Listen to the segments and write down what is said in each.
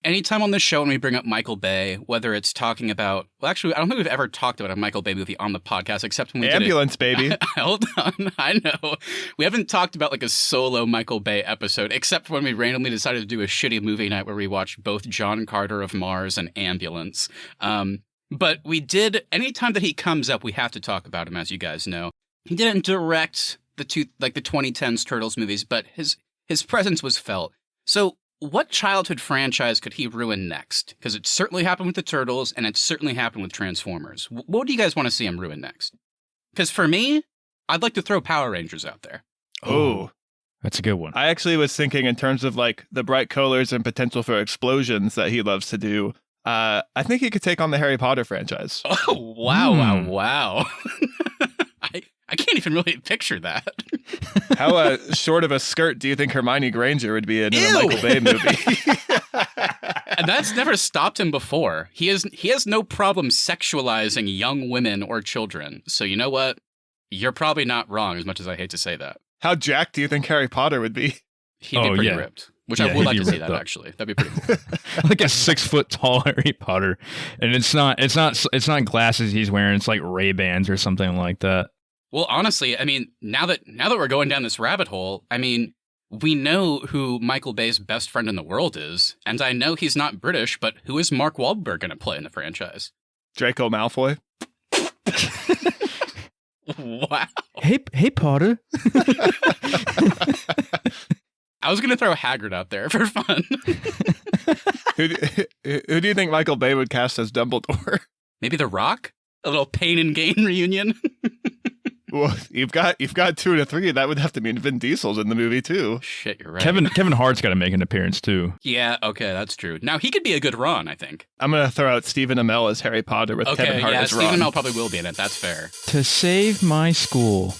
anytime on this show when we bring up Michael Bay, whether it's talking about, well, actually, I don't think we've ever talked about a Michael Bay movie on the podcast, except when we Ambulance, did baby. Hold on, I know. We haven't talked about like a solo Michael Bay episode, except when we randomly decided to do a shitty movie night where we watched both John Carter of Mars and Ambulance. But we did, anytime that he comes up, we have to talk about him, as you guys know. He didn't direct the 2010s Turtles movies, but his presence was felt. So what childhood franchise could he ruin next? Because it certainly happened with the Turtles, and it certainly happened with Transformers. What do you guys want to see him ruin next? Because for me, I'd like to throw Power Rangers out there. Oh, that's a good one. I actually was thinking in terms of like the bright colors and potential for explosions that he loves to do. I think he could take on the Harry Potter franchise. Oh, wow. I can't even really picture that. How short of a skirt do you think Hermione Granger would be in a Michael Bay movie? And that's never stopped him before. He has no problem sexualizing young women or children. So you know what? You're probably not wrong, as much as I hate to say that. How jacked do you think Harry Potter would be? He'd be pretty ripped. Which I would like to see that, actually. That'd be pretty cool. Like a 6 foot tall Harry Potter. And it's not glasses he's wearing, it's like Ray-Bans or something like that. Well, honestly, I mean, now that we're going down this rabbit hole, I mean, we know who Michael Bay's best friend in the world is, and I know he's not British, but who is Mark Wahlberg going to play in the franchise? Draco Malfoy. Wow. Hey, Potter. I was going to throw Hagrid out there for fun. Who do you think Michael Bay would cast as Dumbledore? Maybe The Rock? A little Pain and Gain reunion? Well, you've got 2 to 3. That would have to mean Vin Diesel's in the movie too. Shit, you're right. Kevin Hart's got to make an appearance too. Yeah, okay, that's true. Now he could be a good Ron, I think. I'm gonna throw out Stephen Amell as Harry Potter with Kevin Hart as Ron. Stephen Amell probably will be in it. That's fair. To save my school.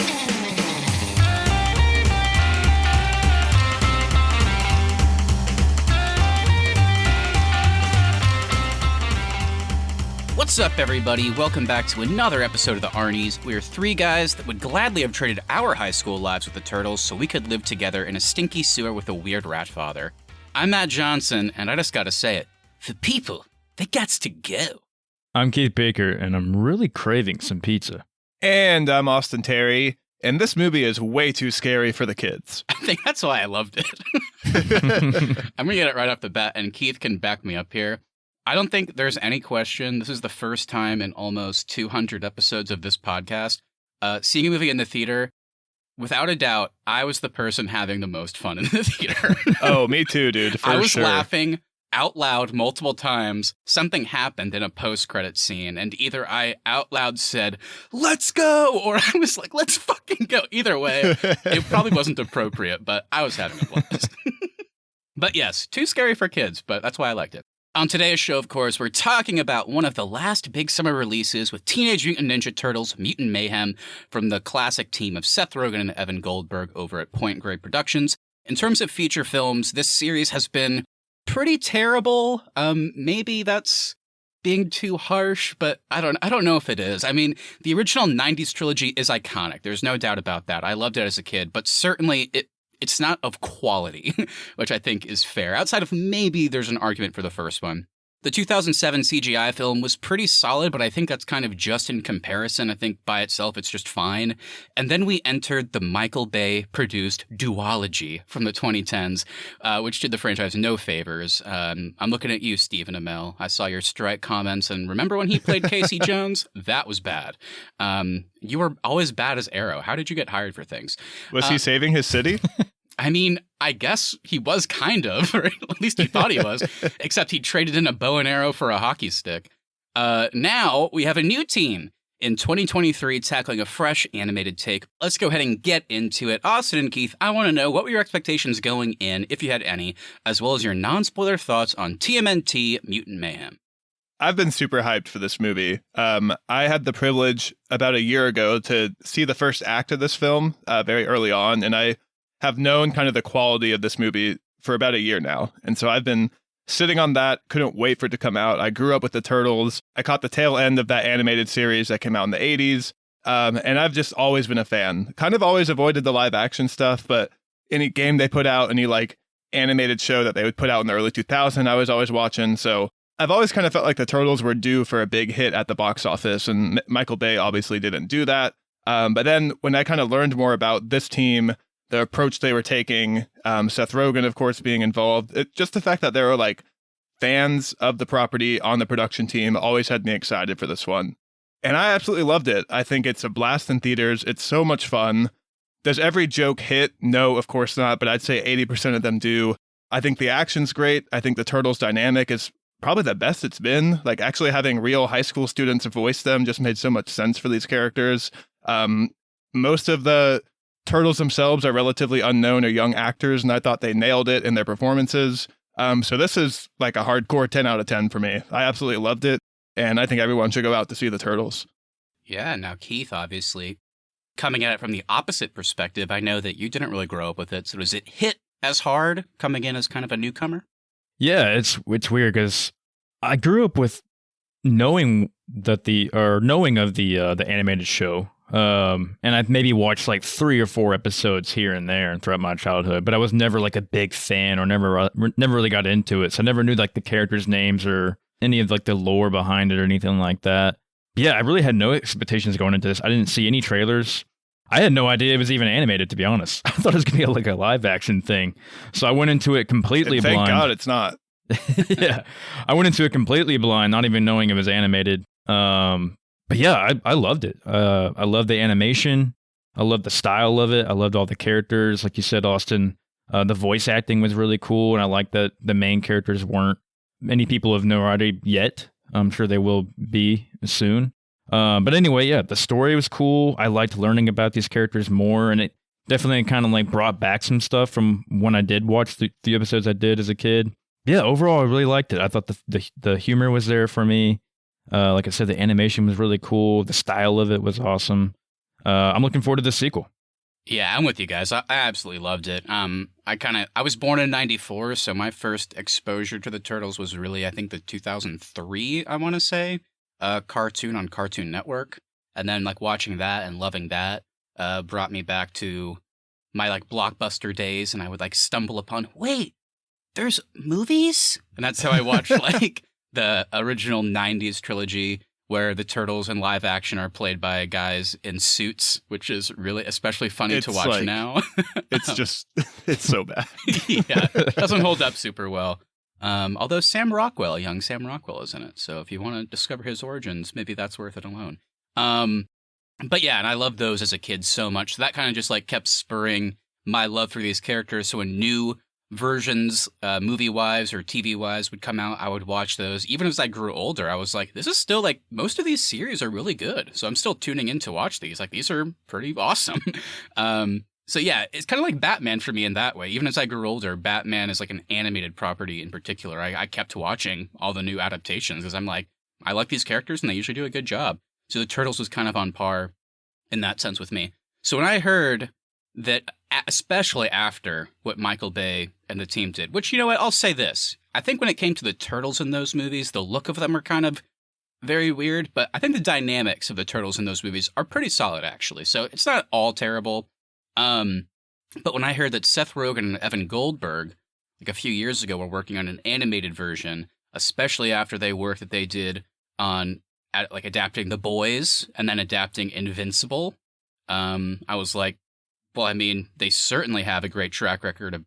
What's up, everybody? Welcome back to another episode of the Arnies. We are 3 guys that would gladly have traded our high school lives with the Turtles so we could live together in a stinky sewer with a weird rat father. I'm Matt Johnson, and I just gotta say it. The people, they gots to go. I'm Keith Baker, and I'm really craving some pizza. And I'm Austin Terry, and this movie is way too scary for the kids. I think that's why I loved it. I'm gonna get it right off the bat, and Keith can back me up here. I don't think there's any question. This is the first time in almost 200 episodes of this podcast. Seeing a movie in the theater, without a doubt, I was the person having the most fun in the theater. Oh, me too, dude. I was laughing out loud multiple times. Something happened in a post-credit scene, and either I out loud said, "Let's go," or I was like, "Let's fucking go." Either way, it probably wasn't appropriate, but I was having a blast. But yes, too scary for kids, but that's why I liked it. On today's show, of course, we're talking about one of the last big summer releases with Teenage Mutant Ninja Turtles, Mutant Mayhem, from the classic team of Seth Rogen and Evan Goldberg over at Point Grey Productions. In terms of feature films, this series has been pretty terrible. Maybe that's being too harsh, but I don't know if it is. I mean, the original 90s trilogy is iconic. There's no doubt about that. I loved it as a kid, but certainly it's not of quality, which I think is fair. Outside of maybe there's an argument for the first one. The 2007 CGI film was pretty solid, but I think that's kind of just in comparison. I think by itself, it's just fine. And then we entered the Michael Bay-produced duology from the 2010s, which did the franchise no favors. I'm looking at you, Stephen Amell. I saw your strike comments, and remember when he played Casey Jones? That was bad. You were always bad as Arrow. How did you get hired for things? Was he saving his city? I mean, I guess he was kind of, or at least he thought he was, except he traded in a bow and arrow for a hockey stick. Now we have a new team in 2023 tackling a fresh animated take. Let's go ahead and get into it. Austin and Keith, I want to know, what were your expectations going in, if you had any, as well as your non-spoiler thoughts on TMNT Mutant Mayhem? I've been super hyped for this movie. I had the privilege about a year ago to see the first act of this film very early on, and I have known kind of the quality of this movie for about a year now. And so I've been sitting on that, couldn't wait for it to come out. I grew up with the Turtles. I caught the tail end of that animated series that came out in the 80s. And I've just always been a fan. Kind of always avoided the live action stuff, but any game they put out, any like animated show that they would put out in the early 2000s I was always watching. So I've always kind of felt like the Turtles were due for a big hit at the box office, and Michael Bay obviously didn't do that. But then when I kind of learned more about this team, the approach they were taking, Seth Rogen, of course, being involved, just the fact that there were like fans of the property on the production team always had me excited for this one. And I absolutely loved it. I think it's a blast in theaters. It's so much fun. Does every joke hit? No, of course not, but I'd say 80% of them do. I think the action's great. I think the Turtles dynamic is probably the best it's been. Like, actually having real high school students voice them just made so much sense for these characters. Most of the Turtles themselves are relatively unknown or young actors, and I thought they nailed it in their performances. So this is like a hardcore 10 out of 10 for me. I absolutely loved it, and I think everyone should go out to see the Turtles. Yeah, now Keith, obviously, coming at it from the opposite perspective, I know that you didn't really grow up with it, so does it hit as hard coming in as kind of a newcomer? Yeah, it's weird because I grew up with knowing of the animated show. And I've maybe watched like 3 or 4 episodes here and there throughout my childhood, but I was never like a big fan or never really got into it. So I never knew like the characters' names or any of like the lore behind it or anything like that. Yeah, I really had no expectations going into this. I didn't see any trailers. I had no idea it was even animated, to be honest. I thought it was going to be like a live action thing. So I went into it completely blind. Thank God it's not. Yeah, I went into it completely blind, not even knowing it was animated. But yeah, I loved it. I loved the animation. I loved the style of it. I loved all the characters. Like you said, Austin, the voice acting was really cool. And I like that the main characters weren't many people have notoriety yet. I'm sure they will be soon. But anyway, yeah, the story was cool. I liked learning about these characters more. And it definitely kind of like brought back some stuff from when I did watch the episodes I did as a kid. Yeah, overall, I really liked it. I thought the humor was there for me. Like I said, the animation was really cool. The style of it was awesome. I'm looking forward to the sequel. Yeah, I'm with you guys. I absolutely loved it. I was born in 94, so my first exposure to the Turtles was really, I think, the 2003, I want to say, cartoon on Cartoon Network. And then like watching that and loving that brought me back to my like Blockbuster days, and I would like stumble upon, wait, there's movies? And that's how I watched like the original 90s trilogy where the Turtles in live action are played by guys in suits, which is really especially funny to watch like, now. It's so bad. Yeah, doesn't hold up super well. Although young Sam Rockwell is in it. So if you want to discover his origins, maybe that's worth it alone. But yeah, and I loved those as a kid so much. So that kind of just like kept spurring my love for these characters. So when new versions, movie-wise or TV-wise, would come out, I would watch those. Even as I grew older, I was like, this is still like, most of these series are really good. So I'm still tuning in to watch these. Like, these are pretty awesome. So yeah, it's kind of like Batman for me in that way. Even as I grew older, Batman is like an animated property in particular. I kept watching all the new adaptations because I'm like, I like these characters and they usually do a good job. So the Turtles was kind of on par in that sense with me. So when I heard that, especially after what Michael Bay and the team did, which, you know what, I'll say this. I think when it came to the Turtles in those movies, the look of them are kind of very weird, but I think the dynamics of the Turtles in those movies are pretty solid, actually. So it's not all terrible. But when I heard that Seth Rogen and Evan Goldberg, like a few years ago, were working on an animated version, especially after they work that they did on like adapting The Boys and then adapting Invincible, I was like, well, I mean, they certainly have a great track record of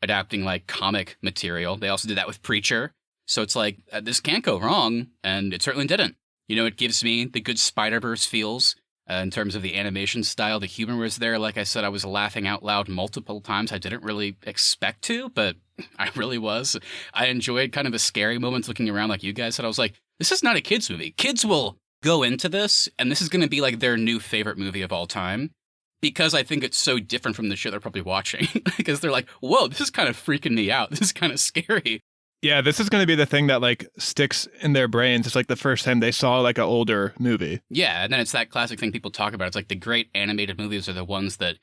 adapting like comic material. They also did that with Preacher. So it's like, this can't go wrong. And it certainly didn't. You know, it gives me the good Spider-Verse feels in terms of the animation style. The humor was there. Like I said, I was laughing out loud multiple times. I didn't really expect to, but I really was. I enjoyed kind of the scary moments looking around like you guys said. I was like, this is not a kid's movie. Kids will go into this, and this is going to be like their new favorite movie of all time. Because I think it's so different from the shit they're probably watching. Because they're like, whoa, this is kind of freaking me out. This is kind of scary. Yeah, this is going to be the thing that like sticks in their brains. It's like the first time they saw like an older movie. Yeah, and then it's that classic thing people talk about. It's like the great animated movies are the ones that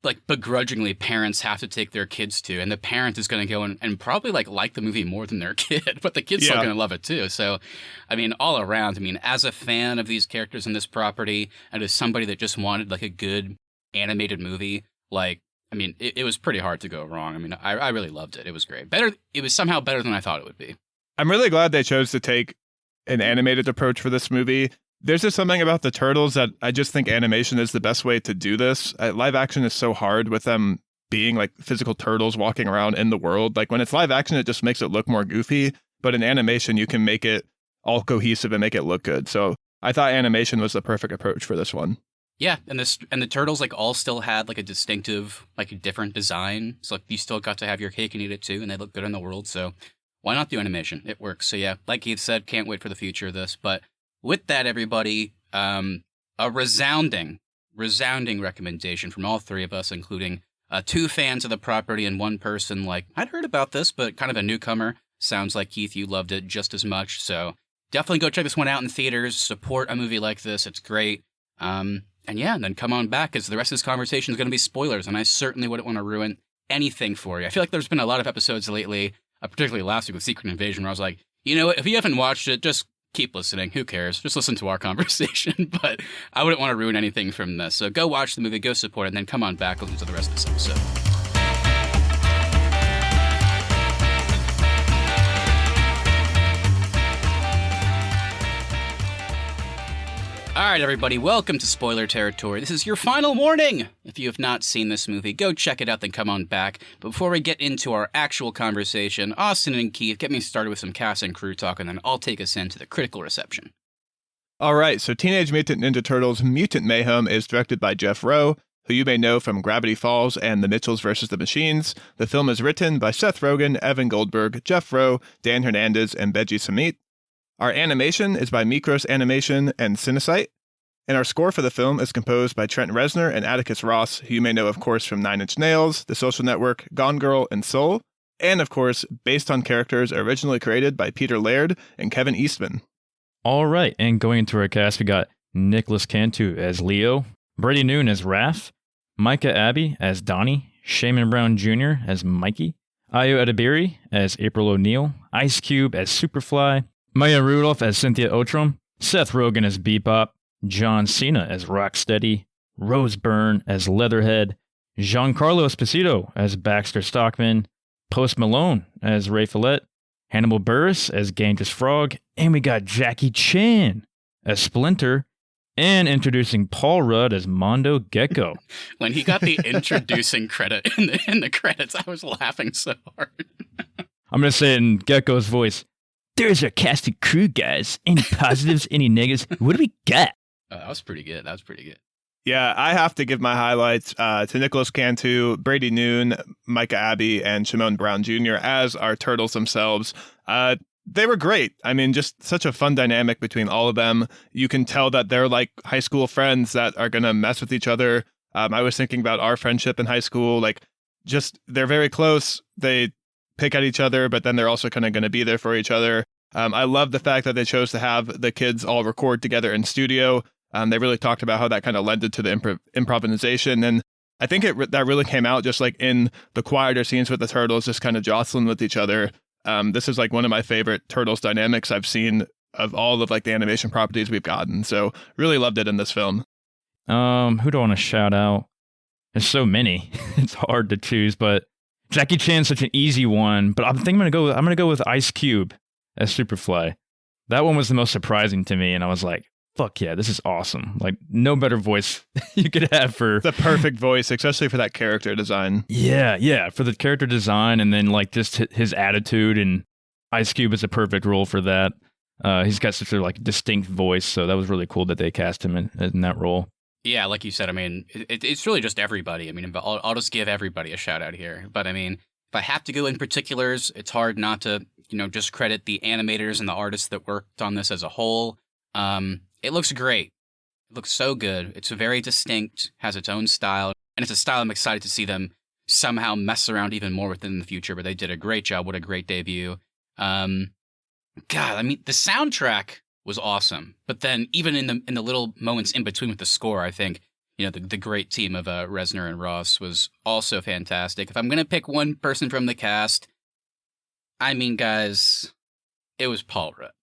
like begrudgingly parents have to take their kids to. And the parent is going to go and probably like the movie more than their kid. But the kid's still going to love it too. So, I mean, all around, I mean, as a fan of these characters in this property and as somebody that just wanted like a good animated movie, like I mean, it was pretty hard to go wrong. I mean, I really loved it. It was great. It was somehow better than I thought it would be. I'm really glad they chose to take an animated approach for this movie. There's just something about the Turtles that I just think animation is the best way to do this. Live action is so hard with them being like physical turtles walking around in the world. Like when it's live action, it just makes it look more goofy. But in animation, you can make it all cohesive and make it look good. So I thought animation was the perfect approach for this one. Yeah, and the turtles like all still had like a distinctive, like a different design. So like you still got to have your cake and eat it too, and they look good in the world. So why not do animation? It works. So yeah, like Keith said, can't wait for the future of this. But with that, everybody, a resounding recommendation from all three of us, including 2 fans of the property and 1 person like, I'd heard about this, but kind of a newcomer. Sounds like, Keith, you loved it just as much. So definitely go check this one out in theaters. Support a movie like this. It's great. And yeah, and then come on back, because the rest of this conversation is going to be spoilers, and I certainly wouldn't want to ruin anything for you. I feel like there's been a lot of episodes lately, particularly last week with Secret Invasion, where I was like, you know what, if you haven't watched it, just keep listening. Who cares? Just listen to our conversation. But I wouldn't want to ruin anything from this. So go watch the movie, go support it, and then come on back and listen to the rest of this episode. All right, everybody, welcome to Spoiler Territory. This is your final warning. If you have not seen this movie, go check it out, then come on back. But before we get into our actual conversation, Austin and Keith, get me started with some cast and crew talk, and then I'll take us into the critical reception. All right, so Teenage Mutant Ninja Turtles Mutant Mayhem is directed by Jeff Rowe, who you may know from Gravity Falls and The Mitchells vs. the Machines. The film is written by Seth Rogen, Evan Goldberg, Jeff Rowe, Dan Hernandez, and Beji Samit. Our animation is by Mikros Animation and Cinesight. And our score for the film is composed by Trent Reznor and Atticus Ross, who you may know, of course, from Nine Inch Nails, The Social Network, Gone Girl, and Soul. And, of course, based on characters originally created by Peter Laird and Kevin Eastman. All right, and going into our cast, we got Nicholas Cantu as Leo, Brady Noon as Raph, Micah Abbey as Donnie, Shaman Brown Jr. as Mikey, Ayo Edebiri as April O'Neil, Ice Cube as Superfly, Maya Rudolph as Cynthia Outram, Seth Rogen as Bebop, John Cena as Rocksteady, Rose Byrne as Leatherhead, Giancarlo Esposito as Baxter Stockman, Post Malone as Ray Follett, Hannibal Buress as Genghis Frog, and we got Jackie Chan as Splinter, and introducing Paul Rudd as Mondo Gecko. When he got the introducing credit in the credits, I was laughing so hard. I'm going to say it in Gecko's voice. There's our cast and crew, guys. Any positives, any negatives? What do we got? That was pretty good. Yeah, I have to give my highlights to Nicholas Cantu, Brady Noon, Micah Abbey, and Shimon Brown Jr. as our turtles themselves. They were great. I mean, just such a fun dynamic between all of them. You can tell that they're like high school friends that are going to mess with each other. I was thinking about our friendship in high school. Like, just they're very close. They pick at each other, but then they're also kind of going to be there for each other. I love the fact that they chose to have the kids all record together in studio. They really talked about how that kind of lended to the improvisation. And I think that really came out just like in the quieter scenes with the turtles, just kind of jostling with each other. This is like one of my favorite Turtles dynamics I've seen of all of like the animation properties we've gotten. So really loved it in this film. Who do I want to shout out? There's so many. It's hard to choose, but Jackie Chan's such an easy one. But I think I'm gonna go with Ice Cube as Superfly. That one was the most surprising to me, and I was like, fuck yeah, this is awesome. Like, no better voice you could have for... The perfect voice, especially for that character design. Yeah, for the character design, and then, like, just his attitude, and Ice Cube is a perfect role for that. He's got such a, like, distinct voice, so that was really cool that they cast him in that role. Yeah, like you said, I mean, it's really just everybody. I mean, I'll just give everybody a shout-out here. But, I mean, if I have to go in particulars, it's hard not to, just credit the animators and the artists that worked on this as a whole. It looks great. It looks so good. It's very distinct, has its own style, and it's a style I'm excited to see them somehow mess around even more with in the future, but they did a great job. What a great debut. God, I mean, the soundtrack was awesome, but then even in the little moments in between with the score, I think, the great team of Reznor and Ross was also fantastic. If I'm going to pick one person from the cast, I mean, guys, it was Paul Rudd.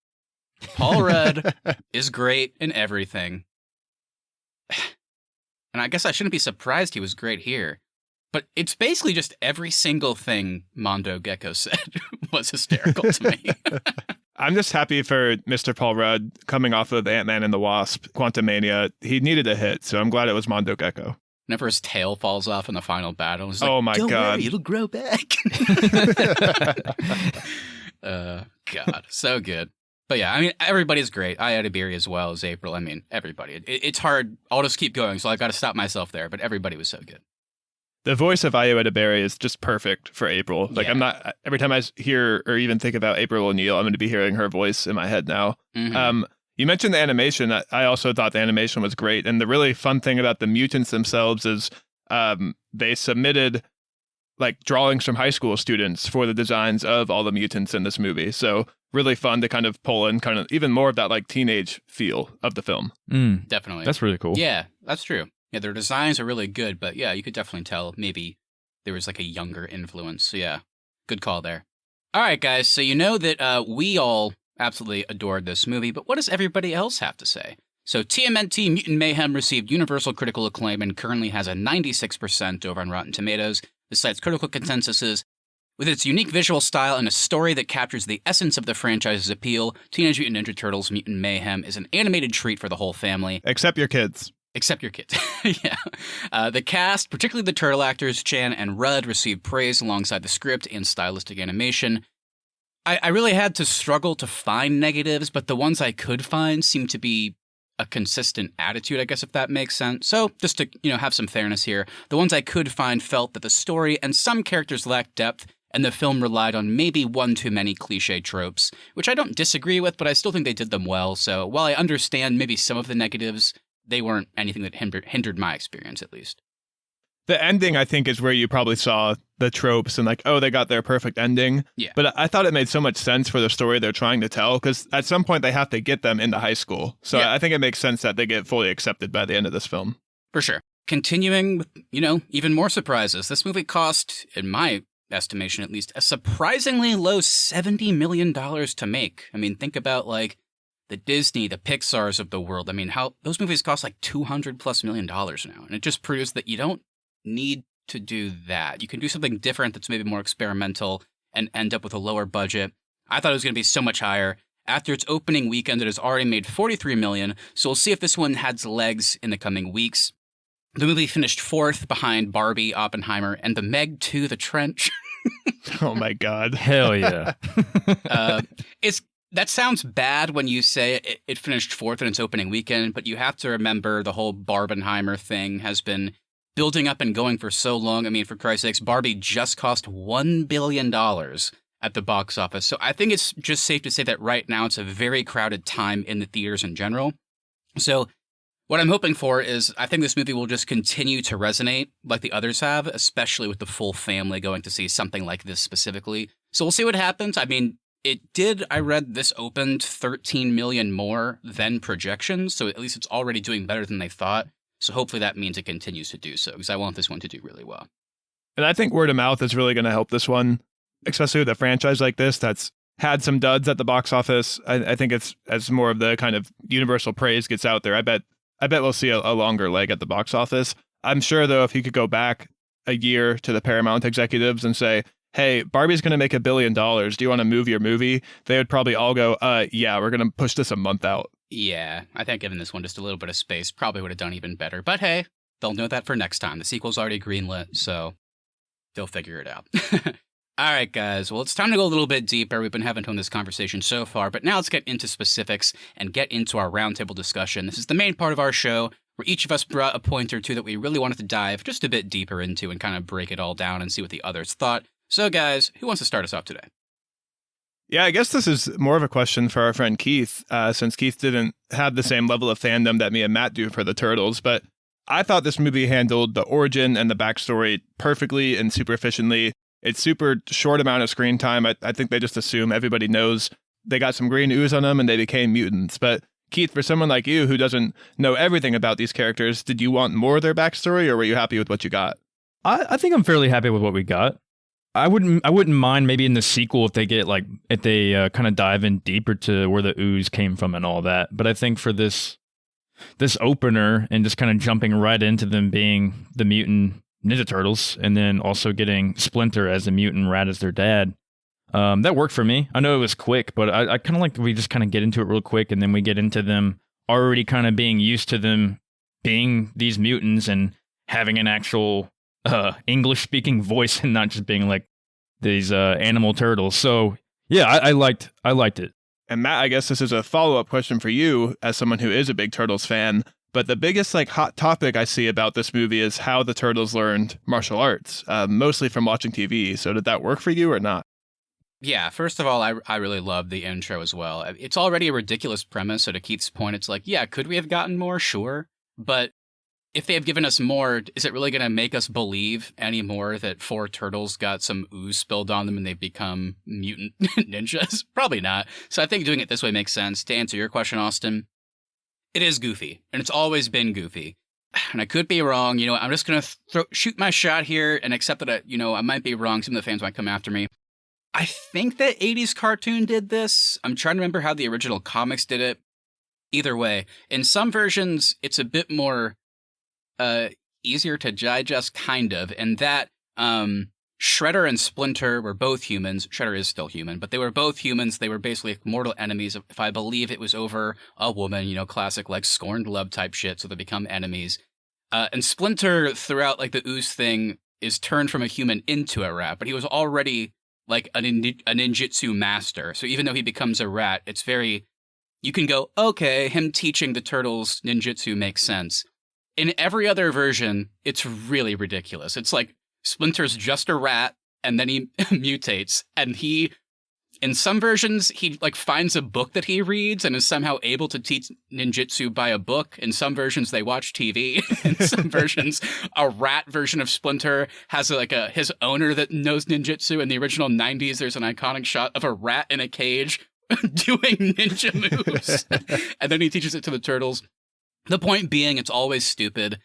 Paul Rudd is great in everything. And I guess I shouldn't be surprised he was great here. But it's basically just every single thing Mondo Gecko said was hysterical to me. I'm just happy for Mr. Paul Rudd coming off of Ant-Man and the Wasp, Quantumania. He needed a hit, so I'm glad it was Mondo Gecko. Whenever his tail falls off in the final battle, it's like, oh my Don't God. worry, it'll grow back. God, so good. But yeah, I mean, everybody's great. I had Iberi as well as April. I mean, everybody. It's hard. I'll just keep going, so I got to stop myself there. But everybody was so good. The voice of Ayo Edebiri is just perfect for April. Like, Yeah. I'm not, every time I hear or even think about April O'Neil, I'm going to be hearing her voice in my head now. Mhm. You mentioned the animation. I also thought the animation was great. And the really fun thing about the mutants themselves is they submitted like drawings from high school students for the designs of all the mutants in this movie. So really fun to kind of pull in kind of even more of that like teenage feel of the film. Definitely. That's really cool. Yeah, that's true. Yeah, their designs are really good, but yeah, you could definitely tell maybe there was like a younger influence. So yeah, good call there. All right, guys. So you know that we all absolutely adored this movie, but what does everybody else have to say? So TMNT Mutant Mayhem received universal critical acclaim and currently has a 96% over on Rotten Tomatoes. The site's critical consensus is, with its unique visual style and a story that captures the essence of the franchise's appeal, Teenage Mutant Ninja Turtles Mutant Mayhem is an animated treat for the whole family. Except your kids. Except your kids. Yeah. The cast, particularly the turtle actors, Chan and Rudd, received praise alongside the script and stylistic animation. I really had to struggle to find negatives, but the ones I could find seemed to be a consistent attitude, I guess, if that makes sense. So just to, have some fairness here, the ones I could find felt that the story and some characters lacked depth, and the film relied on maybe one too many cliche tropes, which I don't disagree with, but I still think they did them well. So while I understand maybe some of the negatives, they weren't anything that hindered my experience, at least. The ending, I think, is where you probably saw the tropes and like, oh, they got their perfect ending. Yeah. But I thought it made so much sense for the story they're trying to tell, because at some point they have to get them into high school. So Yeah. I think it makes sense that they get fully accepted by the end of this film. For sure. Continuing with, even more surprises. This movie cost, in my estimation at least, a surprisingly low $70 million to make. I mean, think about like the Disney, the Pixars of the world. I mean, how those movies cost like $200+ million now. And it just proves that you don't need to do that. You can do something different that's maybe more experimental and end up with a lower budget. I thought it was going to be so much higher. After its opening weekend, it has already made $43 million. So we'll see if this one has legs in the coming weeks. The movie finished fourth behind Barbie, Oppenheimer, and The Meg 2: The Trench. Oh my God. Hell yeah. That sounds bad when you say it finished fourth in its opening weekend, but you have to remember the whole Barbenheimer thing has been building up and going for so long. I mean, for Christ's sakes, Barbie just cost $1 billion at the box office. So I think it's just safe to say that right now it's a very crowded time in the theaters in general. So what I'm hoping for is I think this movie will just continue to resonate like the others have, especially with the full family going to see something like this specifically. So we'll see what happens. I mean, I read this opened 13 million more than projections, so at least it's already doing better than they thought. So hopefully that means it continues to do so, because I want this one to do really well. And I think word of mouth is really going to help this one, especially with a franchise like this that's had some duds at the box office. I think it's as more of the kind of universal praise gets out there. I bet we'll see a longer leg at the box office. I'm sure, though, if he could go back a year to the Paramount executives and say, hey, Barbie's going to make $1 billion. Do you want to move your movie? They would probably all go, yeah, we're going to push this a month out. Yeah, I think giving this one just a little bit of space probably would have done even better. But hey, they'll know that for next time. The sequel's already greenlit, so they'll figure it out. All right, guys. Well, it's time to go a little bit deeper. We've been having fun this conversation so far, but now let's get into specifics and get into our roundtable discussion. This is the main part of our show where each of us brought a point or two that we really wanted to dive just a bit deeper into and kind of break it all down and see what the others thought. So, guys, who wants to start us off today? Yeah, I guess this is more of a question for our friend Keith, since Keith didn't have the same level of fandom that me and Matt do for the Turtles. But I thought this movie handled the origin and the backstory perfectly and super efficiently. It's super short amount of screen time. I think they just assume everybody knows they got some green ooze on them and they became mutants. But Keith, for someone like you who doesn't know everything about these characters, did you want more of their backstory or were you happy with what you got? I think I'm fairly happy with what we got. I wouldn't mind maybe in the sequel if they kind of dive in deeper to where the ooze came from and all that. But I think for this opener and just kind of jumping right into them being the mutant Ninja Turtles, and then also getting Splinter as a mutant, Rat as their dad. That worked for me. I know it was quick, but I kind of like that we just kind of get into it real quick, and then we get into them already kind of being used to them being these mutants and having an actual English-speaking voice and not just being like these animal turtles. So yeah, I liked it. And Matt, I guess this is a follow-up question for you as someone who is a big Turtles fan. But the biggest like hot topic I see about this movie is how the Turtles learned martial arts, mostly from watching TV. So did that work for you or not? Yeah, first of all, I really love the intro as well. It's already a ridiculous premise, so to Keith's point, it's like, yeah, could we have gotten more? Sure. But if they have given us more, is it really going to make us believe anymore that 4 turtles got some ooze spilled on them and they've become mutant ninjas? Probably not. So I think doing it this way makes sense. To answer your question, Austin, it is goofy, and it's always been goofy. And I could be wrong. I'm just going to shoot my shot here and accept that, I might be wrong. Some of the fans might come after me. I think that 80s cartoon did this. I'm trying to remember how the original comics did it. Either way, in some versions, it's a bit more easier to digest, kind of. And that Shredder and Splinter were both humans. Shredder is still human, but they were both humans. They were basically mortal enemies. If I believe it was over a woman, classic like scorned love type shit. So they become enemies. And Splinter, throughout like the ooze thing, is turned from a human into a rat, but he was already like a ninjutsu master. So even though he becomes a rat, it's very, you can go, okay, him teaching the turtles ninjutsu makes sense. In every other version, it's really ridiculous. It's like Splinter's just a rat, and then he mutates, and in some versions, he like finds a book that he reads and is somehow able to teach ninjutsu by a book. In some versions, they watch TV. In some versions, a rat version of Splinter has his owner that knows ninjutsu. In the original 90s, there's an iconic shot of a rat in a cage doing ninja moves. And then he teaches it to the turtles. The point being, it's always stupid.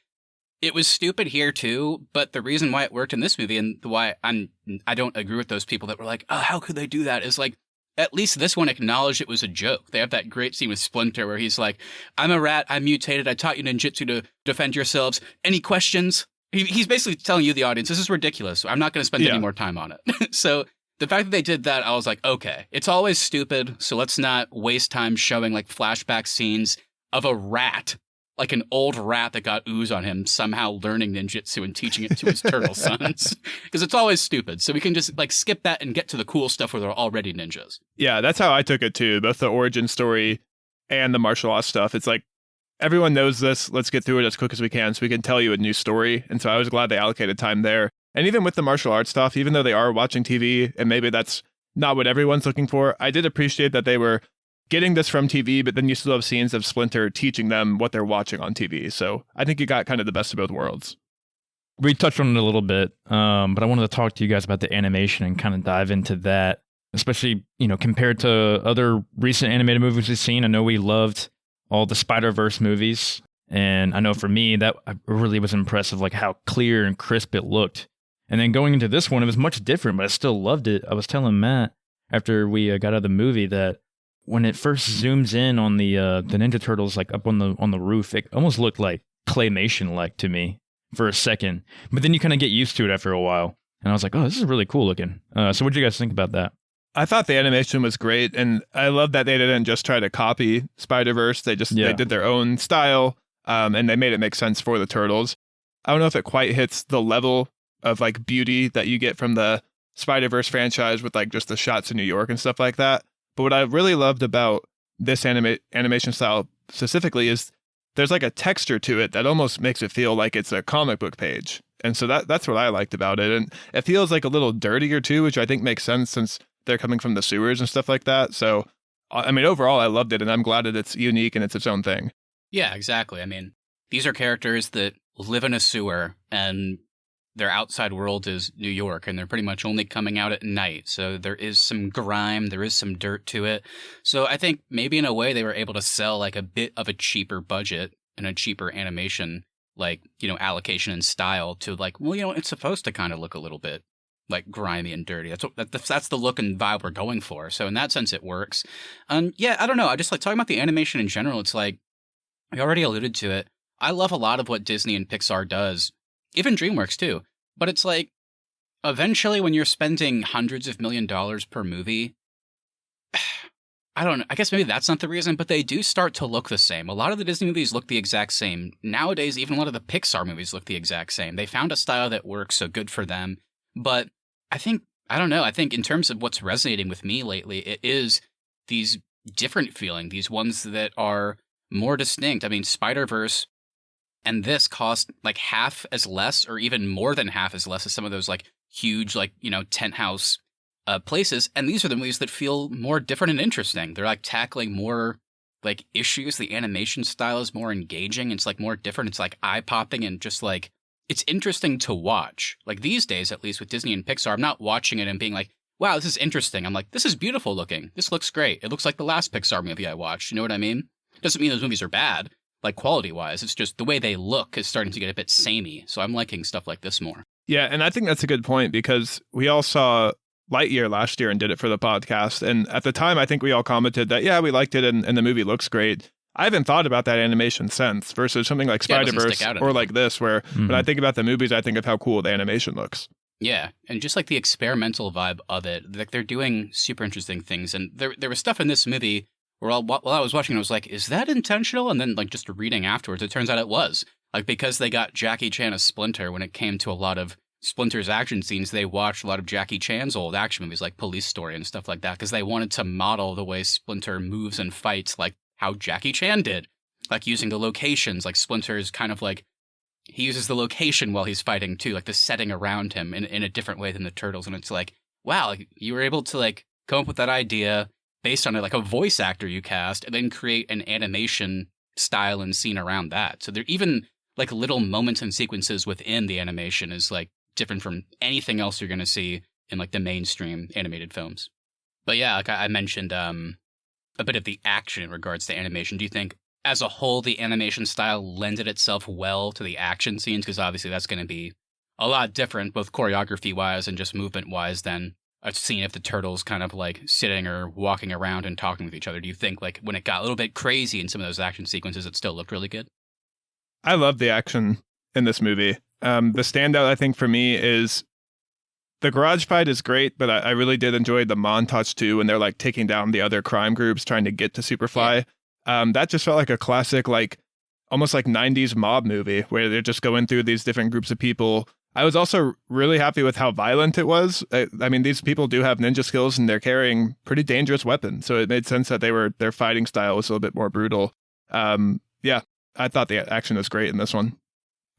It was stupid here too, but the reason why it worked in this movie and why I don't agree with those people that were like, oh, how could they do that? Is like, at least this one acknowledged it was a joke. They have that great scene with Splinter where he's like, I'm a rat, I'm mutated, I taught you ninjutsu to defend yourselves. Any questions? He's basically telling you, the audience, this is ridiculous. I'm not going to spend any more time on it. So the fact that they did that, I was like, okay, it's always stupid, so let's not waste time showing like flashback scenes of a rat, like an old rat that got ooze on him, somehow learning ninjutsu and teaching it to his turtle sons. Because it's always stupid. So we can just like skip that and get to the cool stuff where they're already ninjas. Yeah, that's how I took it too. Both the origin story and the martial arts stuff. It's like, everyone knows this. Let's get through it as quick as we can so we can tell you a new story. And so I was glad they allocated time there. And even with the martial arts stuff, even though they are watching TV and maybe that's not what everyone's looking for, I did appreciate that they were getting this from TV, but then you still have scenes of Splinter teaching them what they're watching on TV. So I think you got kind of the best of both worlds. We touched on it a little bit, but I wanted to talk to you guys about the animation and kind of dive into that, especially, compared to other recent animated movies we've seen. I know we loved all the Spider-Verse movies, and I know for me, that really was impressive, like how clear and crisp it looked. And then going into this one, it was much different, but I still loved it. I was telling Matt after we got out of the movie that when it first zooms in on the Ninja Turtles, like up on the roof, it almost looked like claymation-like to me for a second. But then you kind of get used to it after a while. And I was like, oh, this is really cool looking. So what did you guys think about that? I thought the animation was great, and I love that they didn't just try to copy Spider-Verse. They did their own style, and they made it make sense for the Turtles. I don't know if it quite hits the level of like beauty that you get from the Spider-Verse franchise with like just the shots in New York and stuff like that. But what I really loved about this animation style specifically is there's like a texture to it that almost makes it feel like it's a comic book page. And so that's what I liked about it. And it feels like a little dirtier too, which I think makes sense since they're coming from the sewers and stuff like that. So, I mean, overall, I loved it, and I'm glad that it's unique and it's its own thing. Yeah, exactly. I mean, these are characters that live in a sewer, and their outside world is New York, and they're pretty much only coming out at night. So there is some grime, there is some dirt to it. So I think maybe in a way they were able to sell like a bit of a cheaper budget and a cheaper animation, like, allocation and style to like, well, it's supposed to kind of look a little bit like grimy and dirty. That's the look and vibe we're going for. So in that sense, it works. Yeah, I don't know. I just like talking about the animation in general. It's like, I already alluded to it. I love a lot of what Disney and Pixar does, even DreamWorks too. But it's like, eventually when you're spending hundreds of $1,000,000 per movie, I don't know. I guess maybe that's not the reason, but they do start to look the same. A lot of the Disney movies look the exact same. Nowadays, even a lot of the Pixar movies look the exact same. They found a style that works, so good for them. But I don't know. I think in terms of what's resonating with me lately, it is these different feeling, these ones that are more distinct. I mean, Spider-Verse and this cost like half as less or even more than half as less as some of those like huge, like, tent house places, and these are the movies that feel more different and interesting. They're like tackling more like issues. The animation style is more engaging. It's like more different. It's like eye popping and just like it's interesting to watch. Like these days, at least with Disney and Pixar, I'm not watching it and being like, wow, this is interesting. I'm like, this is beautiful looking. This looks great. It looks like the last Pixar movie I watched. You know what I mean? Doesn't mean those movies are bad, like quality wise. It's just the way they look is starting to get a bit samey. So I'm liking stuff like this more. Yeah, and I think that's a good point because we all saw Lightyear last year and did it for the podcast. And at the time, I think we all commented that, yeah, we liked it and the movie looks great. I haven't thought about that animation since versus something like Spider-Verse or like this, where when I think about the movies, I think of how cool the animation looks. Yeah, and just like the experimental vibe of it, like they're doing super interesting things. And there was stuff in this movie where while I was watching, I was like, is that intentional? And then like just reading afterwards, it turns out it was. Like because they got Jackie Chan as Splinter when it came to a lot of Splinter's action scenes, they watched a lot of Jackie Chan's old action movies like Police Story and stuff like that because they wanted to model the way Splinter moves and fights like how Jackie Chan did. Like using the locations, like Splinter's kind of like, he uses the location while he's fighting too, like the setting around him in a different way than the Turtles. And it's like, wow, you were able to like come up with that idea based on like a voice actor you cast and then create an animation style and scene around that. So there even like little moments and sequences within the animation is like different from anything else you're going to see in like the mainstream animated films. But yeah, like I mentioned a bit of the action in regards to animation. Do you think as a whole the animation style lended itself well to the action scenes? Because obviously that's going to be a lot different, both choreography-wise and just movement-wise, than a scene of the Turtles kind of like sitting or walking around and talking with each other. Do you think like when it got a little bit crazy in some of those action sequences, it still looked really good? I love the action in this movie. The standout, I think, for me is the garage fight is great, but I really did enjoy the montage too when they're like taking down the other crime groups trying to get to Superfly. Yeah. That just felt like a classic, like almost like 90s mob movie where they're just going through these different groups of people. I was also really happy with how violent it was. I mean, these people do have ninja skills and they're carrying pretty dangerous weapons, so it made sense that their fighting style was a little bit more brutal. Yeah, I thought the action was great in this one.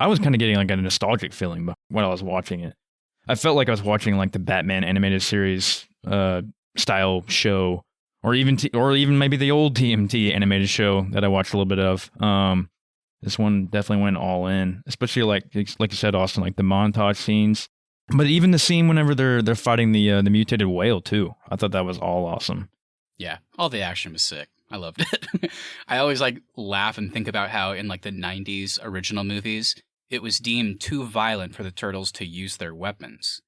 I was kind of getting like a nostalgic feeling when I was watching it. I felt like I was watching like the Batman animated series style show, or even maybe the old TMT animated show that I watched a little bit of. This one definitely went all in, especially like you said, Austin, like the montage scenes. But even the scene whenever they're fighting the mutated whale too, I thought that was all awesome. Yeah, all the action was sick. I loved it. I always like laugh and think about how in like the 90s original movies, it was deemed too violent for the Turtles to use their weapons.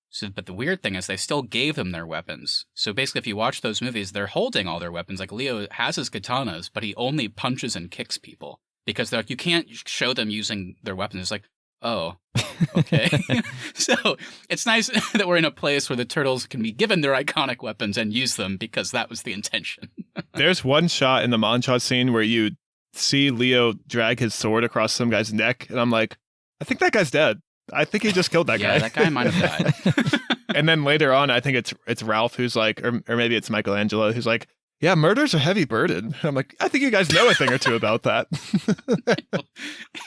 So, but the weird thing is they still gave them their weapons. So basically, if you watch those movies, they're holding all their weapons. Like Leo has his katanas, but he only punches and kicks people because they're like, you can't show them using their weapons. It's like, oh, okay. So it's nice that we're in a place where the Turtles can be given their iconic weapons and use them because that was the intention. There's one shot in the montage scene where you see Leo drag his sword across some guy's neck, and I'm like, I think that guy's dead. I think he just killed that guy. Yeah, that guy might have died. And then later on, I think it's Ralph who's like, or maybe it's Michelangelo who's like, yeah, murder's a heavy burden. I'm like, I think you guys know a thing or two about that.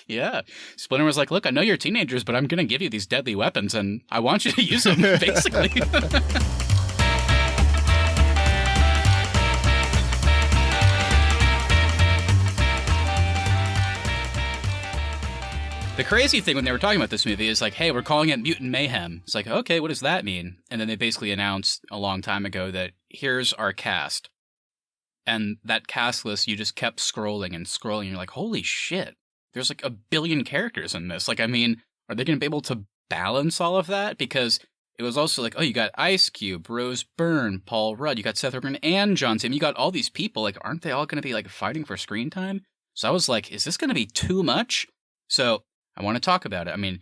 Yeah. Splinter was like, look, I know you're teenagers, but I'm going to give you these deadly weapons, and I want you to use them, basically. The crazy thing when they were talking about this movie is like, hey, we're calling it Mutant Mayhem. It's like, okay, what does that mean? And then they basically announced a long time ago that here's our cast. And that cast list, you just kept scrolling and scrolling. And you're like, holy shit, there's like 1 billion characters in this. Like, I mean, are they going to be able to balance all of that? Because it was also like, oh, you got Ice Cube, Rose Byrne, Paul Rudd, you got Seth Rogen and John Tim. You got all these people. Like, aren't they all going to be like fighting for screen time? So I was like, is this going to be too much? So I want to talk about it. I mean,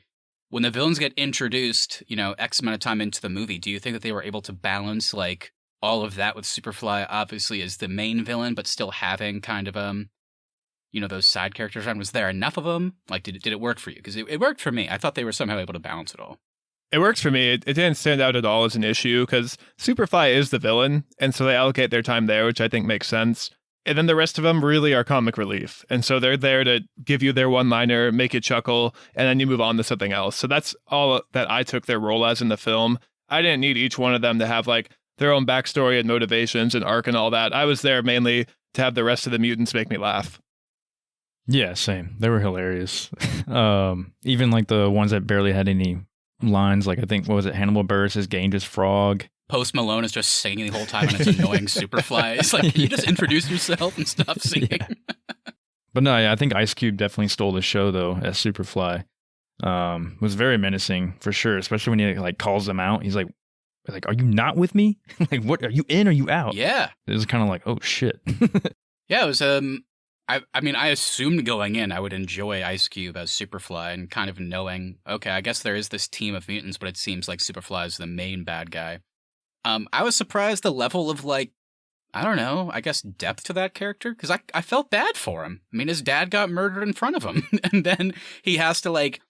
when the villains get introduced, X amount of time into the movie, do you think that they were able to balance like all of that with Superfly obviously as the main villain, but still having kind of those side characters around? Was there enough of them? Like, did it work for you? Because it worked for me. I thought they were somehow able to balance it all. It works for me. It didn't stand out at all as an issue because Superfly is the villain, and so they allocate their time there, which I think makes sense. And then the rest of them really are comic relief. And so they're there to give you their one-liner, make you chuckle, and then you move on to something else. So that's all that I took their role as in the film. I didn't need each one of them to have like their own backstory and motivations and arc and all that. I was there mainly to have the rest of the mutants make me laugh. Yeah, same. They were hilarious. Even like the ones that barely had any lines, like I think, what was it, Hannibal Buress has gained his frog. Post Malone is just singing the whole time and it's annoying Superfly. It's like, can you just introduce yourself and stop singing? Yeah. But no, yeah, I think Ice Cube definitely stole the show though as Superfly. Was very menacing for sure, especially when he like calls them out. He's like, are you not with me? Like, what, are you in or are you out? Yeah. It was kind of like, oh shit. Yeah, it was I mean, I assumed going in I would enjoy Ice Cube as Superfly and kind of knowing, okay, I guess there is this team of mutants, but it seems like Superfly is the main bad guy. I was surprised the level of, like, I don't know, I guess depth to that character, because I felt bad for him. I mean, his dad got murdered in front of him, and then he has to, like,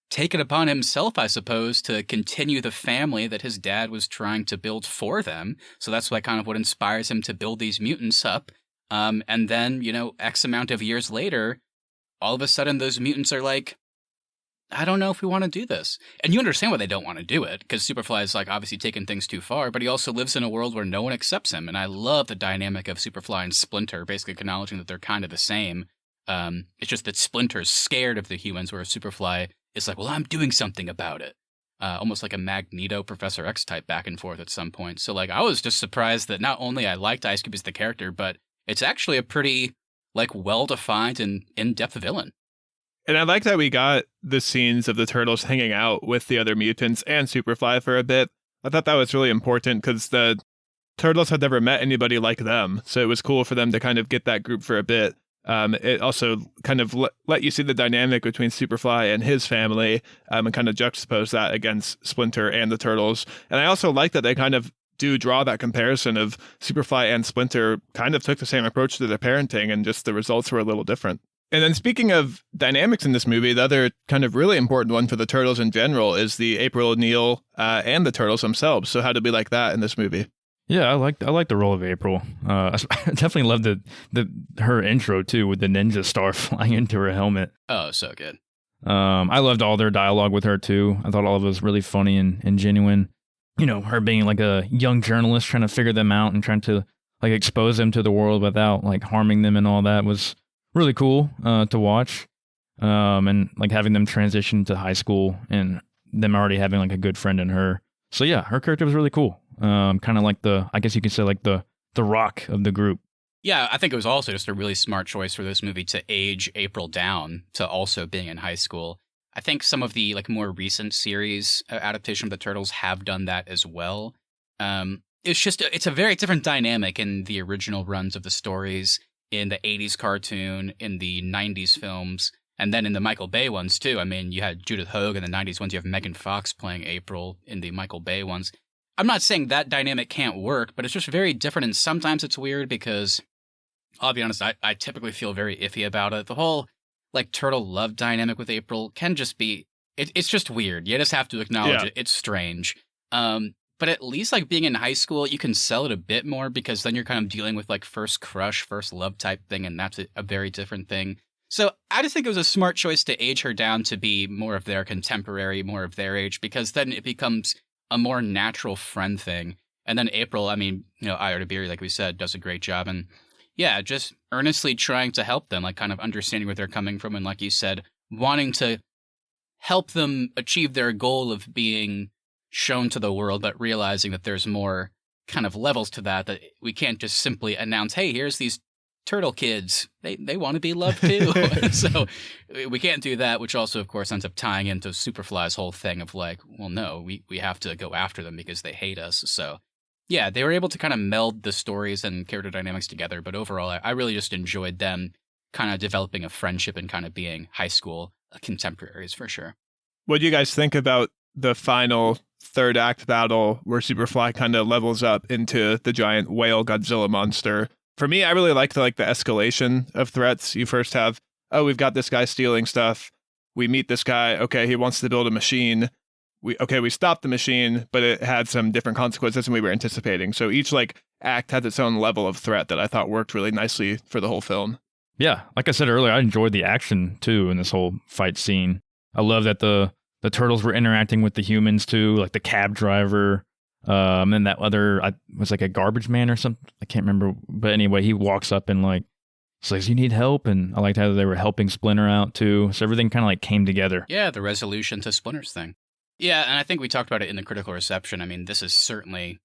take it upon himself, I suppose, to continue the family that his dad was trying to build for them. So that's kind of what inspires him to build these mutants up. And then, X amount of years later, all of a sudden those mutants are like, I don't know if we want to do this. And you understand why they don't want to do it, because Superfly is like obviously taking things too far, but he also lives in a world where no one accepts him. And I love the dynamic of Superfly and Splinter, basically acknowledging that they're kind of the same. It's just that Splinter's scared of the humans, whereas Superfly is like, well, I'm doing something about it. Almost like a Magneto, Professor X type back and forth at some point. So like, I was just surprised that not only I liked Ice Cube as the character, but it's actually a pretty like well-defined and in-depth villain. And I like that we got the scenes of the Turtles hanging out with the other mutants and Superfly for a bit. I thought that was really important because the Turtles had never met anybody like them. So it was cool for them to kind of get that group for a bit. It also kind of let you see the dynamic between Superfly and his family and kind of juxtapose that against Splinter and the Turtles. And I also like that they kind of do draw that comparison of Superfly and Splinter kind of took the same approach to their parenting and just the results were a little different. And then speaking of dynamics in this movie, the other kind of really important one for the Turtles in general is the April O'Neil and the Turtles themselves. So how did we like that in this movie? Yeah, I like the role of April. I definitely loved her intro too, with the ninja star flying into her helmet. Oh, so good. I loved all their dialogue with her too. I thought all of it was really funny and genuine. Her being like a young journalist trying to figure them out and trying to like expose them to the world without like harming them and all that was really cool to watch. And like having them transition to high school and them already having like a good friend in her. So yeah, her character was really cool. Kind of like I guess you could say like the rock of the group. Yeah, I think it was also just a really smart choice for this movie to age April down to also being in high school. I think some of the like more recent series adaptation of the Turtles have done that as well. It's a very different dynamic in the original runs of the stories, in the 80s cartoon, in the 90s films, and then in the Michael Bay ones too. I mean, you had Judith Hoag in the 90s ones, you have Megan Fox playing April in the Michael Bay ones. I'm not saying that dynamic can't work, but it's just very different, and sometimes it's weird because, I'll be honest, I typically feel very iffy about it. The whole like turtle love dynamic with April can just be, it's just weird. You just have to acknowledge it. It's strange. But at least like being in high school, you can sell it a bit more because then you're kind of dealing with like first crush, first love type thing, and that's a very different thing. So I just think it was a smart choice to age her down to be more of their contemporary, more of their age, because then it becomes a more natural friend thing. And then April, I mean, Ira DeBeer, like we said, does a great job. And yeah, just earnestly trying to help them, like kind of understanding where they're coming from. And like you said, wanting to help them achieve their goal of being shown to the world, but realizing that there's more kind of levels to that we can't just simply announce, hey, here's these turtle kids. They want to be loved too. So we can't do that, which also, of course, ends up tying into Superfly's whole thing of like, well, no, we have to go after them because they hate us. So yeah, they were able to kind of meld the stories and character dynamics together. But overall, I really just enjoyed them kind of developing a friendship and kind of being high school contemporaries for sure. What do you guys think about the final third act battle where Superfly kind of levels up into the giant whale Godzilla monster? For me, I really liked the escalation of threats. You first have, oh, we've got this guy stealing stuff. We meet this guy. Okay, he wants to build a machine. We stopped the machine, but it had some different consequences than we were anticipating. So each act has its own level of threat that I thought worked really nicely for the whole film. Yeah, like I said earlier, I enjoyed the action too in this whole fight scene. I love that the turtles were interacting with the humans too, like the cab driver, and that other was like a garbage man or something. I can't remember, but anyway, he walks up and says, "You need help," and I liked how they were helping Splinter out too. So everything kind of came together. Yeah, the resolution to Splinter's thing. Yeah, and I think we talked about it in the critical reception. I mean, this is certainly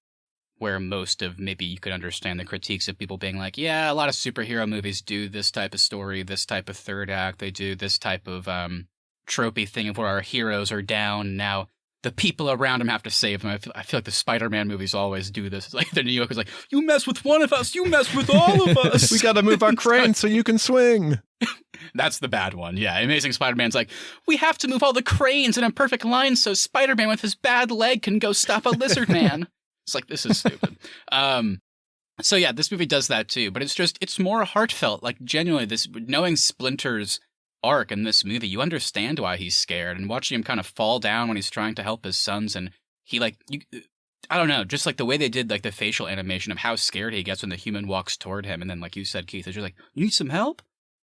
where most of maybe you could understand the critiques of people being like, yeah, a lot of superhero movies do this type of story, this type of third act. They do this type of tropey thing of where our heroes are down, and now the people around them have to save them. I feel like the Spider-Man movies always do this. It's like the New Yorker's like, you mess with one of us, you mess with all of us. We got to move our crane so you can swing. That's the bad one. Yeah, Amazing Spider-Man's like, we have to move all the cranes in a perfect line so Spider-Man with his bad leg can go stop a lizard man. It's like, this is stupid. So yeah, this movie does that too, but it's more heartfelt. Like, genuinely, this, knowing Splinter's arc in this movie, you understand why he's scared, and watching him kind of fall down when he's trying to help his sons, and he I don't know, just the way they did the facial animation of how scared he gets when the human walks toward him, and then like you said, Keith, it's just like, you need some help?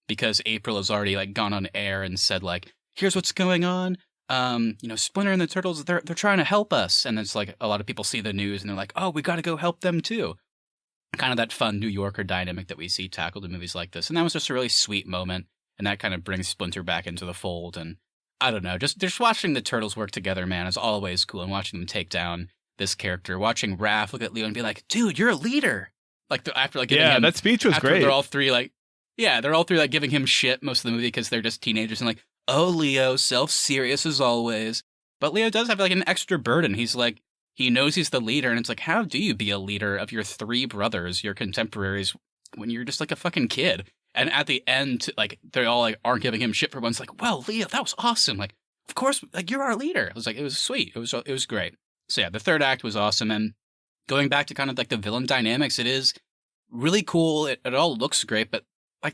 Because April has already gone on air and said here's what's going on. Splinter and the Turtles, they're trying to help us. And it's a lot of people see the news and they're like, oh, we got to go help them too. Kind of that fun New Yorker dynamic that we see tackled in movies like this. And that was just a really sweet moment. And that kind of brings Splinter back into the fold. And I don't know, just watching the Turtles work together, man, is always cool. And watching them take down this character, watching Raph look at Leo and be like, dude, you're a leader. After giving him, that speech was great. They're all three giving him shit most of the movie because they're just teenagers and oh, Leo, self-serious as always. But Leo does have an extra burden. He's he knows he's the leader, and it's how do you be a leader of your three brothers, your contemporaries, when you're just a fucking kid? And at the end, they all aren't giving him shit for once. Well, Leo, that was awesome. Of course, you're our leader. It was it was sweet. It was great. So yeah, the third act was awesome. And going back to kind of the villain dynamics, it is really cool. It all looks great, but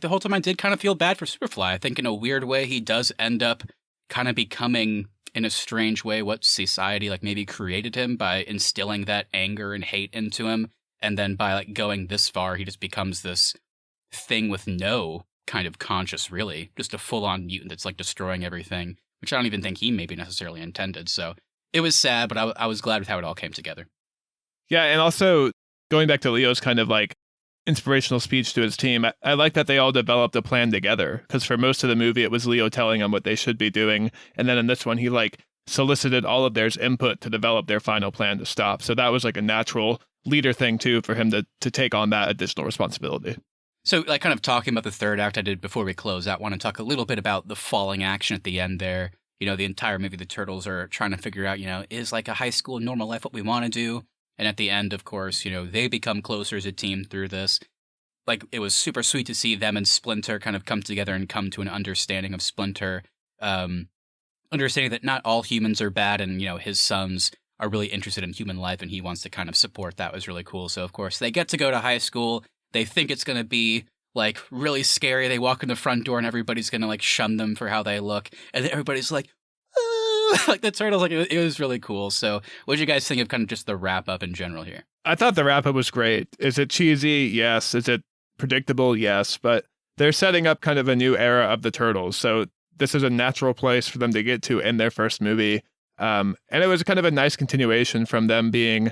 the whole time I did kind of feel bad for Superfly. I think in a weird way, he does end up kind of becoming, in a strange way, what society maybe created him by instilling that anger and hate into him. And then by going this far, he just becomes this thing with no kind of conscious, really, just a full-on mutant that's destroying everything, which I don't even think he maybe necessarily intended. So it was sad, but I was glad with how it all came together. Yeah, and also going back to Leo's kind of inspirational speech to his team, I like that they all developed a plan together, because for most of the movie it was Leo telling them what they should be doing, and then in this one he solicited all of their input to develop their final plan to stop. So that was a natural leader thing too for him to take on that additional responsibility. So kind of talking about the third act, I did before we close out want to talk a little bit about the falling action at the end there. The entire movie, the Turtles are trying to figure out, is a high school normal life what we want to do? And at the end, of course, they become closer as a team through this. It was super sweet to see them and Splinter kind of come together and come to an understanding of Splinter, understanding that not all humans are bad, and, his sons are really interested in human life, and he wants to kind of support that. Was really cool. So, of course, they get to go to high school. They think it's going to be, really scary. They walk in the front door, and everybody's going to, shun them for how they look. And then everybody's like, the Turtles, it was really cool. So what did you guys think of kind of just the wrap-up in general here? I thought the wrap-up was great. Is it cheesy? Yes. Is it predictable? Yes. But they're setting up kind of a new era of the Turtles. So this is a natural place for them to get to in their first movie. And it was kind of a nice continuation from them being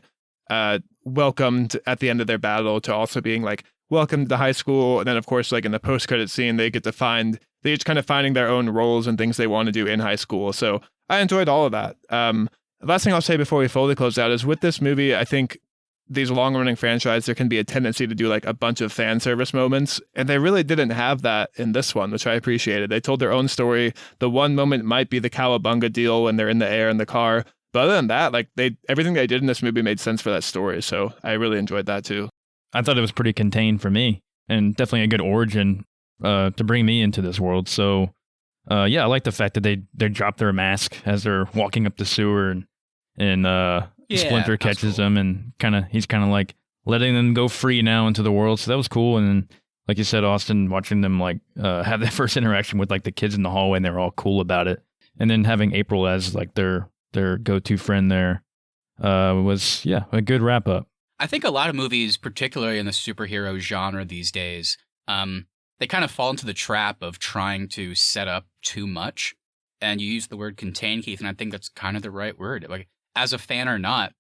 welcomed at the end of their battle to also being welcomed to high school. And then, of course, in the post-credit scene, they get to they each kind of finding their own roles and things they want to do in high school. So I enjoyed all of that. The last thing I'll say before we fully close out is with this movie, I think these long-running franchises, there can be a tendency to do a bunch of fan service moments, and they really didn't have that in this one, which I appreciated. They told their own story. The one moment might be the Cowabunga deal when they're in the air in the car, but other than that, everything they did in this movie made sense for that story, so I really enjoyed that too. I thought it was pretty contained for me, and definitely a good origin to bring me into this world. So Yeah, I like the fact that they drop their mask as they're walking up the sewer, and Splinter catches them, and he's kind of like letting them go free now into the world. So that was cool. And then, like you said, Austin, watching them like have that first interaction with like the kids in the hallway, and they're all cool about it. And then having April as like their go-to friend there was a good wrap up. I think a lot of movies, particularly in the superhero genre these days, they kind of fall into the trap of trying to set up too much. And you use the word contain, Keith, and I think that's kind of the right word. Like, as a fan or not,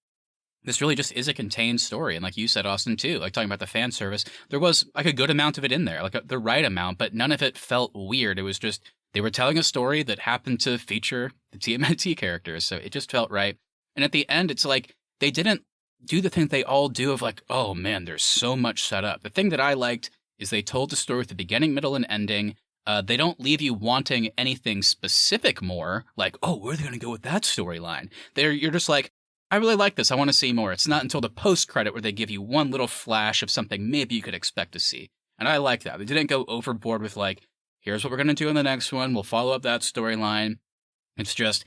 this really just is a contained story. And like you said, Austin, too, like talking about the fan service, there was like a good amount of it in there, like the right amount, but none of it felt weird. It was just, they were telling a story that happened to feature the TMNT characters. So it just felt right. And at the end, it's like, they didn't do the thing they all do of like, oh man, there's so much set up. The thing that I liked is they told the story with the beginning, middle, and ending. They don't leave you wanting anything specific more, like, oh, where are they going to go with that storyline? You're just like, I really like this. I want to see more. It's not until the post-credit where they give you one little flash of something maybe you could expect to see. And I like that. They didn't go overboard with like, here's what we're going to do in the next one. We'll follow up that storyline. It's just,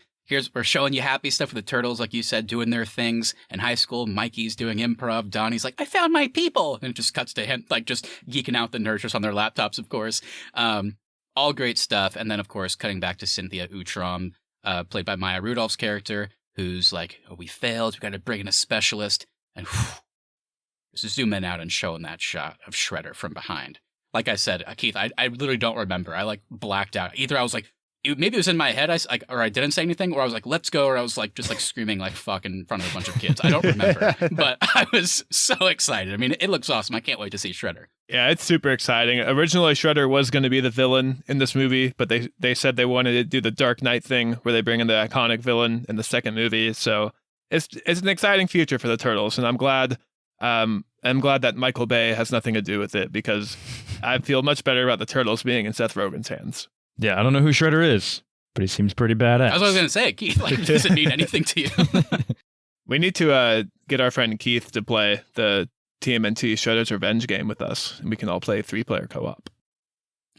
we're showing you happy stuff with the Turtles, like you said, doing their things. In high school, Mikey's doing improv. Donnie's like, I found my people. And it just cuts to him, like, just geeking out the nerds just on their laptops, of course. All great stuff. And then, of course, cutting back to Cynthia Utrom, played by Maya Rudolph's character, who's like, oh, we failed. We got to bring in a specialist. And just zoom in out and showing that shot of Shredder from behind. Like I said, Keith, I literally don't remember. I like blacked out. Either I was like, maybe it was in my head, or I didn't say anything, or I was like, let's go, or I was like, just like screaming like fuck in front of a bunch of kids. I don't remember, but I was so excited. I mean, it looks awesome. I can't wait to see Shredder. Yeah, it's super exciting. Originally, Shredder was going to be the villain in this movie, but they said they wanted to do the Dark Knight thing where they bring in the iconic villain in the second movie. So it's an exciting future for the Turtles, and I'm glad that Michael Bay has nothing to do with it, because I feel much better about the Turtles being in Seth Rogen's hands. Yeah, I don't know who Shredder is, but he seems pretty badass. That's what I was going to say, Keith. Like, does it mean anything to you? We need to get our friend Keith to play the TMNT Shredder's Revenge game with us, and we can all play 3-player co-op.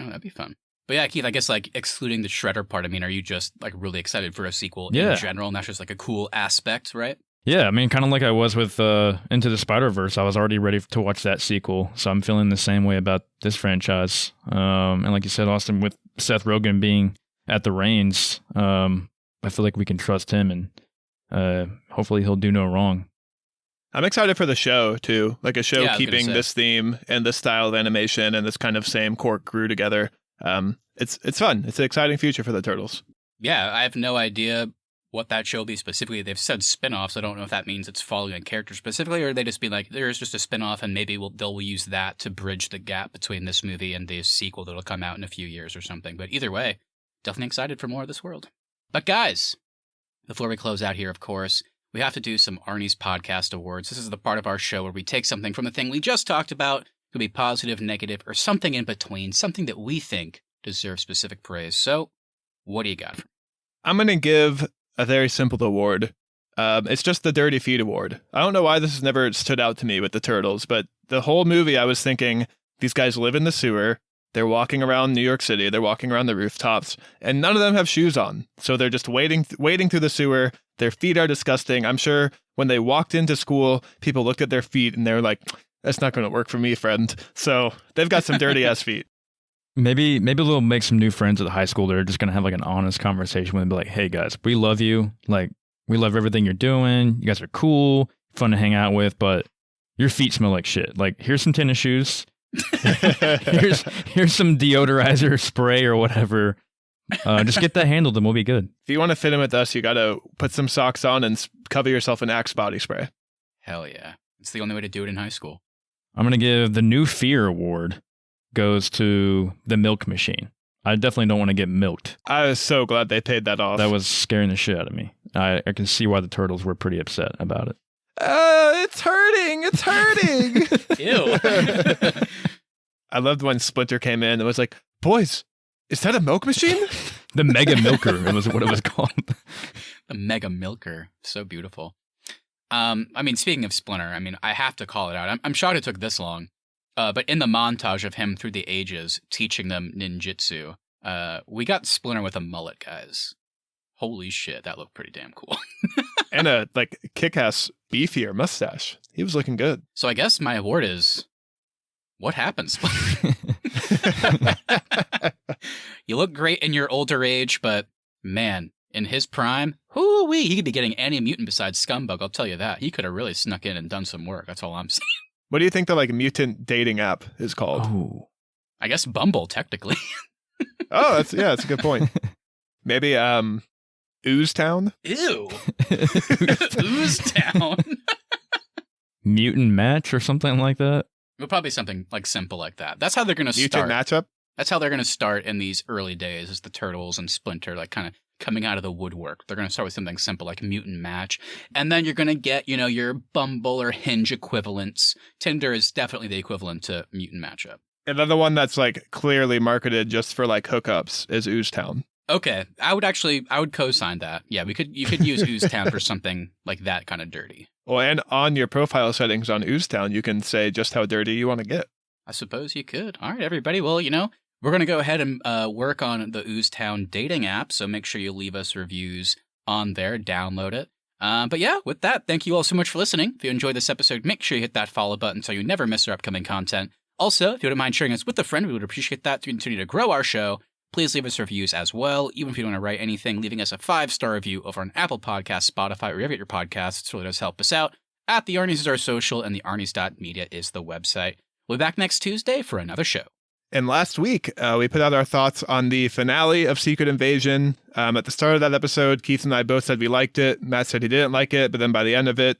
Oh, that'd be fun. But yeah, Keith, I guess like excluding the Shredder part, I mean, are you just like really excited for a sequel in general, and that's just like a cool aspect, right? Yeah, I mean, kind of like I was with Into the Spider-Verse. I was already ready to watch that sequel, so I'm feeling the same way about this franchise. And like you said, Austin, with Seth Rogen being at the reins, I feel like we can trust him, and hopefully he'll do no wrong. I'm excited for the show, too. Like a show keeping this theme and this style of animation and this kind of same core crew together. It's fun. It's an exciting future for the Turtles. Yeah, I have no idea what that show will be specifically. They've said spin-offs. I don't know if that means it's following a character specifically, or they just be like, there's just a spin-off, and maybe they'll use that to bridge the gap between this movie and the sequel that'll come out in a few years or something. But either way, definitely excited for more of this world. But guys, before we close out here, of course, we have to do some Arnies Podcast Awards. This is the part of our show where we take something from the thing we just talked about, could be positive, negative, or something in between, something that we think deserves specific praise. So, what do you got? I'm going to give a very simple award. It's just the Dirty Feet Award. I don't know why this has never stood out to me with the Turtles, but the whole movie I was thinking, these guys live in the sewer, they're walking around New York City, they're walking around the rooftops, and none of them have shoes on. So they're just wading through the sewer. Their feet are disgusting. I'm sure when they walked into school, people looked at their feet and they're like, that's not going to work for me, friend. So they've got some dirty ass feet. Maybe they'll make some new friends at the high school that are just going to have like an honest conversation with them, be like, hey guys, we love you. Like, we love everything you're doing. You guys are cool, fun to hang out with, but your feet smell like shit. Like, here's some tennis shoes. here's some deodorizer spray or whatever. Just get that handled and we'll be good. If you want to fit in with us, you got to put some socks on and cover yourself in Axe body spray. Hell yeah. It's the only way to do it in high school. I'm going to give the New Fear Award goes to the milk machine. I definitely don't want to get milked. I was so glad they paid that off. That was scaring the shit out of me. I can see why the Turtles were pretty upset about it. It's hurting. It's hurting. Ew. I loved when Splinter came in and was like, boys, is that a milk machine? The Mega Milker was what it was called. The Mega Milker. So beautiful. I mean, speaking of Splinter, I mean, I have to call it out. I'm shocked it took this long. But in the montage of him through the ages teaching them ninjutsu, We got Splinter with a mullet, guys. Holy shit, that looked pretty damn cool. And a like kick-ass beefier mustache. He was looking good. So I guess my award is, what happened, Splinter? You look great in your older age, but man, in his prime, hoo-wee, he could be getting any mutant besides Scumbug, I'll tell you that. He could have really snuck in and done some work, that's all I'm saying. What do you think the like mutant dating app is called? Oh. I guess Bumble, technically. Oh, that's a good point. Maybe Ooze Town? Ew. Ooze Town. Mutant match or something like that. Well, probably something like simple like that. That's how they're going to Mutant start. matchup? That's how they're going to start in these early days, is the Turtles and Splinter, like kind of coming out of the woodwork. They're going to start with something simple like Mutant Match. And then you're going to get, your Bumble or Hinge equivalents. Tinder is definitely the equivalent to Mutant Matchup. Another one that's like clearly marketed just for like hookups is Ooze Town. Okay, I would co-sign that. Yeah, you could use Ooze Town for something like that kind of dirty. Well, and on your profile settings on Ooze Town, you can say just how dirty you want to get. I suppose you could. All right, everybody. Well, we're going to go ahead and work on the Ooze Town dating app, so make sure you leave us reviews on there, download it. But yeah, with that, thank you all so much for listening. If you enjoyed this episode, make sure you hit that follow button so you never miss our upcoming content. Also, if you wouldn't mind sharing us with a friend, we would appreciate that to continue to grow our show. Please leave us reviews as well. Even if you don't want to write anything, leaving us a 5-star review over on Apple Podcasts, Spotify, or wherever you get your podcasts really does help us out. At The Arnies is our social, and the Arnies.media is the website. We'll be back next Tuesday for another show. And last week, we put out our thoughts on the finale of Secret Invasion. At the start of that episode, Keith and I both said we liked it. Matt said he didn't like it, but then by the end of it,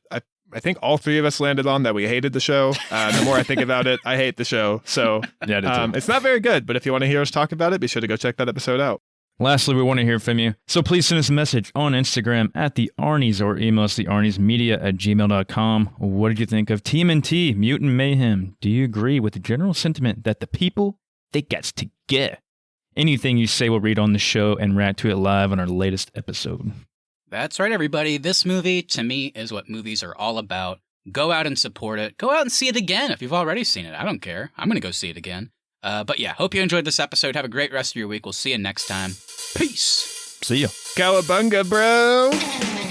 I think all three of us landed on that we hated the show. The more I think about it, I hate the show. So Yeah, it's not very good, but if you want to hear us talk about it, be sure to go check that episode out. Lastly, we want to hear from you. So please send us a message on Instagram at the Arnies or email us thearniesmedia@gmail.com. What did you think of TMNT, Mutant Mayhem? Do you agree with the general sentiment that the people, they gets to get? Anything you say we'll read on the show and react to it live on our latest episode. That's right, everybody. This movie, to me, is what movies are all about. Go out and support it. Go out and see it again if you've already seen it. I don't care. I'm going to go see it again. But yeah, hope you enjoyed this episode. Have a great rest of your week. We'll see you next time. Peace. See ya. Cowabunga, bro!